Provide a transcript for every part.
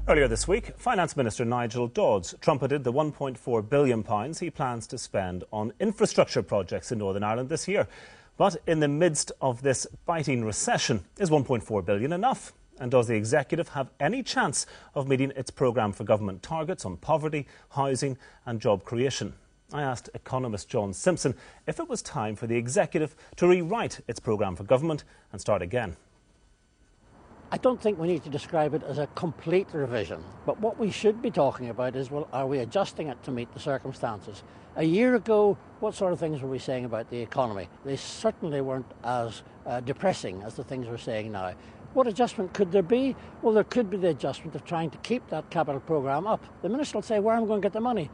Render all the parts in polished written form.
Earlier this week, Finance Minister Nigel Dodds trumpeted the £1.4 billion he plans to spend on infrastructure projects in Northern Ireland this year. But in the midst of this biting recession, is £1.4 billion enough? And does the Executive have any chance of meeting its programme for government targets on poverty, housing and job creation? I asked economist John Simpson if it was time for the Executive to rewrite its programme for government and start again. I don't think we need to describe it as a complete revision, but what we should be talking about is, well, are we adjusting it to meet the circumstances? A year ago, what sort of things were we saying about the economy? They certainly weren't as depressing as the things we're saying now. What adjustment could there be? Well, there could be the adjustment of trying to keep that capital programme up. The Minister will say, where am I going to get the money?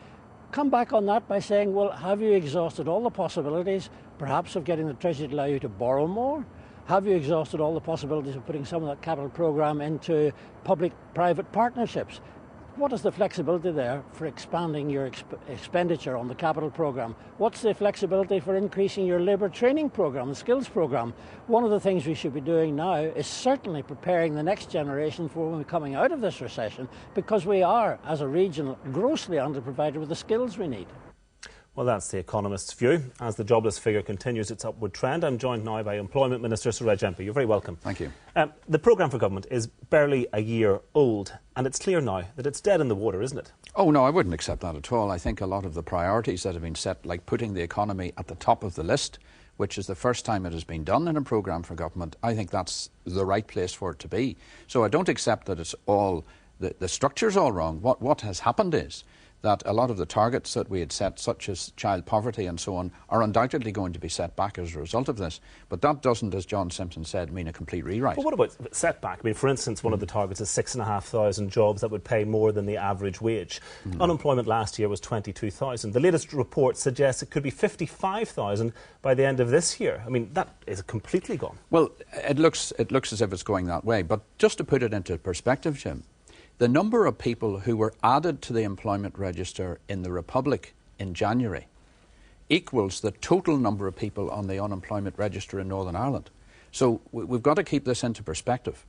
Come back on that by saying, well, have you exhausted all the possibilities, perhaps of getting the Treasury to allow you to borrow more? Have you exhausted all the possibilities of putting some of that capital programme into public-private partnerships? What is the flexibility there for expanding your expenditure on the capital programme? What's the flexibility for increasing your labour training programme, the skills programme? One of the things we should be doing now is certainly preparing the next generation for when we're coming out of this recession, because we are, as a region, grossly underprovided with the skills we need. Well, that's the Economist's view. As the jobless figure continues its upward trend, I'm joined now by Employment Minister Sir Reg Empey. You're very welcome. Thank you. The programme for government is barely a year old, and it's clear now that it's dead in the water, isn't it? Oh, no, I wouldn't accept that at all. I think a lot of the priorities that have been set, like putting the economy at the top of the list, which is the first time it has been done in a programme for government, I think that's the right place for it to be. So I don't accept that it's all, the structure's all wrong. What has happened is that a lot of the targets that we had set, such as child poverty and so on, are undoubtedly going to be set back as a result of this. But that doesn't, as John Simpson said, mean a complete rewrite. But what about setback? I mean, for instance, one of the targets is 6,500 jobs that would pay more than the average wage. Unemployment last year was 22,000. The latest report suggests it could be 55,000 by the end of this year. I mean, that is completely gone. Well, it looks as if it's going that way. But just to put it into perspective, Jim, the number of people who were added to the employment register in the Republic in January equals the total number of people on the unemployment register in Northern Ireland. So we've got to keep this into perspective.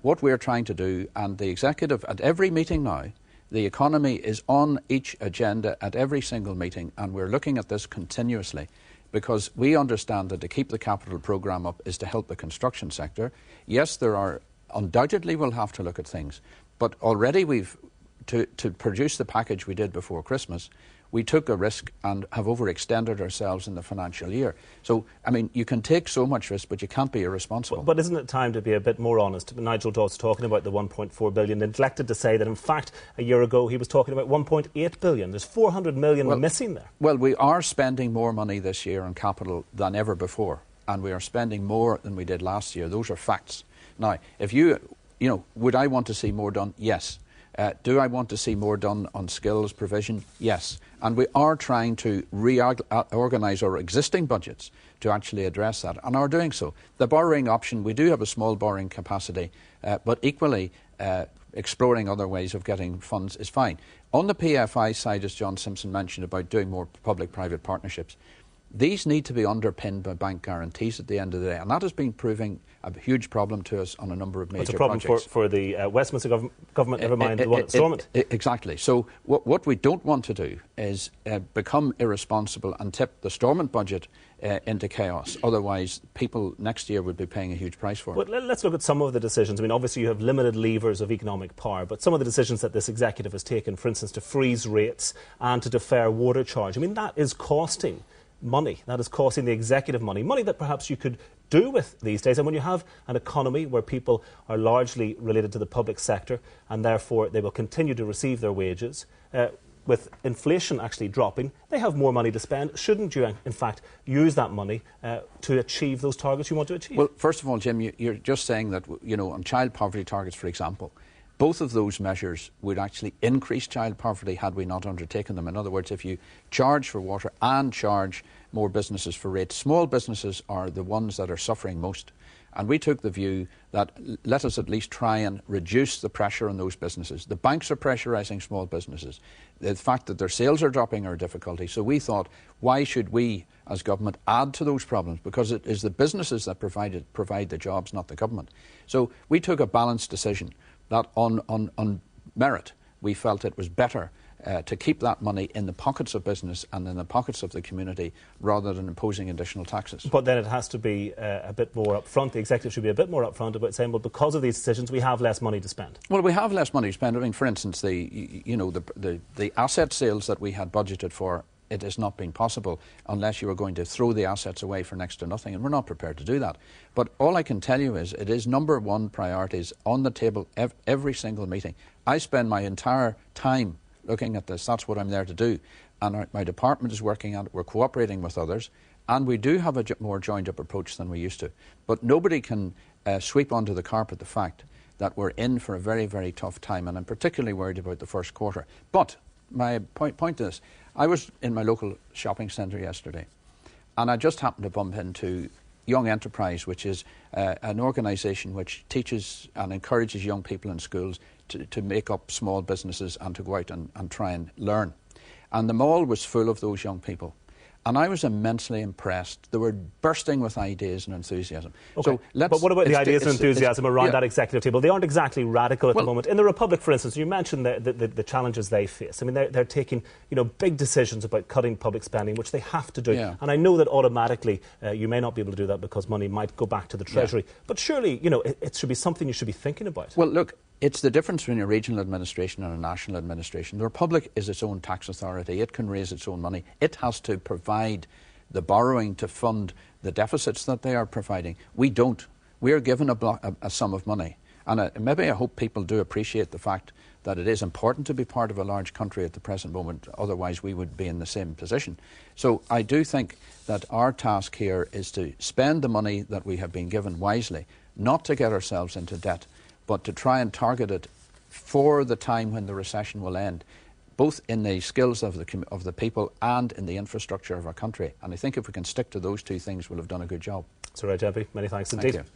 What we're trying to do, and the Executive, at every meeting now, the economy is on each agenda at every single meeting, and we're looking at this continuously, because we understand that to keep the capital programme up is to help the construction sector. Yes, undoubtedly we'll have to look at things. But already to produce the package we did before Christmas, we took a risk and have overextended ourselves in the financial year. So, I mean, you can take so much risk, but you can't be irresponsible. But isn't it time to be a bit more honest? Nigel Dodds talking about the £1.4 billion, neglected to say that, in fact, a year ago he was talking about £1.8 billion. There's £400 million missing there. Well, we are spending more money this year on capital than ever before, and we are spending more than we did last year. Those are facts. Now, if would I want to see more done? Yes. Do I want to see more done on skills provision? Yes. And we are trying to reorganise our existing budgets to actually address that, and are doing so. The borrowing option, we do have a small borrowing capacity, but equally exploring other ways of getting funds is fine. On the PFI side, as John Simpson mentioned about doing more public-private partnerships, these need to be underpinned by bank guarantees at the end of the day, and that has been proving a huge problem to us on a number of major projects. It's a problem for the Westminster government, never mind the one at Stormont. Exactly. So what we don't want to do is become irresponsible and tip the Stormont budget into chaos. Otherwise, people next year would be paying a huge price for it. Well, let's look at some of the decisions. I mean, obviously you have limited levers of economic power, but some of the decisions that this Executive has taken, for instance, to freeze rates and to defer water charge, I mean, that is costing money. That is costing the Executive money that perhaps you could do with these days. And when you have an economy where people are largely related to the public sector and therefore they will continue to receive their wages, with inflation actually dropping, they have more money to spend. Shouldn't you, in fact, use that money to achieve those targets you want to achieve? Well, first of all, Jim, you're just saying that, on child poverty targets, for example, both of those measures would actually increase child poverty had we not undertaken them. In other words, if you charge for water and charge more businesses for rates, small businesses are the ones that are suffering most. And we took the view that let us at least try and reduce the pressure on those businesses. The banks are pressurising small businesses. The fact that their sales are dropping are a difficulty. So we thought, why should we, as government, add to those problems? Because it is the businesses that provide the jobs, not the government. So we took a balanced decision that on merit, we felt it was better to keep that money in the pockets of business and in the pockets of the community rather than imposing additional taxes. But then it has to be a bit more upfront. The executive should be a bit more upfront about saying, well, because of these decisions, we have less money to spend. Well, we have less money to spend. I mean, for instance, the asset sales that we had budgeted for, it has not been possible unless you are going to throw the assets away for next to nothing, and we're not prepared to do that. But all I can tell you is it is number one priorities on the table every single meeting. I spend my entire time looking at this. That's what I'm there to do. And my department is working on it. We're cooperating with others. And we do have a more joined-up approach than we used to. But nobody can sweep under the carpet the fact that we're in for a very, very tough time. And I'm particularly worried about the first quarter. But my point is, I was in my local shopping centre yesterday, and I just happened to bump into Young Enterprise, which is an organisation which teaches and encourages young people in schools to make up small businesses and to go out and try and learn. And the mall was full of those young people. And I was immensely impressed. They were bursting with ideas and enthusiasm. Okay. So but what about the ideas and enthusiasm around that executive table? They aren't exactly radical at the moment. In the Republic, for instance, you mentioned the challenges they face. I mean, they're taking big decisions about cutting public spending, which they have to do. Yeah. And I know that automatically you may not be able to do that because money might go back to the Treasury. Yeah. But surely, it should be something you should be thinking about. Well, look, it's the difference between a regional administration and a national administration. The Republic is its own tax authority. It can raise its own money. It has to provide the borrowing to fund the deficits that they are providing. We don't. We are given a sum of money. And maybe I hope people do appreciate the fact that it is important to be part of a large country at the present moment. Otherwise, we would be in the same position. So I do think that our task here is to spend the money that we have been given wisely, not to get ourselves into debt, but to try and target it for the time when the recession will end, both in the skills of the people and in the infrastructure of our country. And I think if we can stick to those two things, we'll have done a good job. Sir Empey, many thanks indeed. Thank you.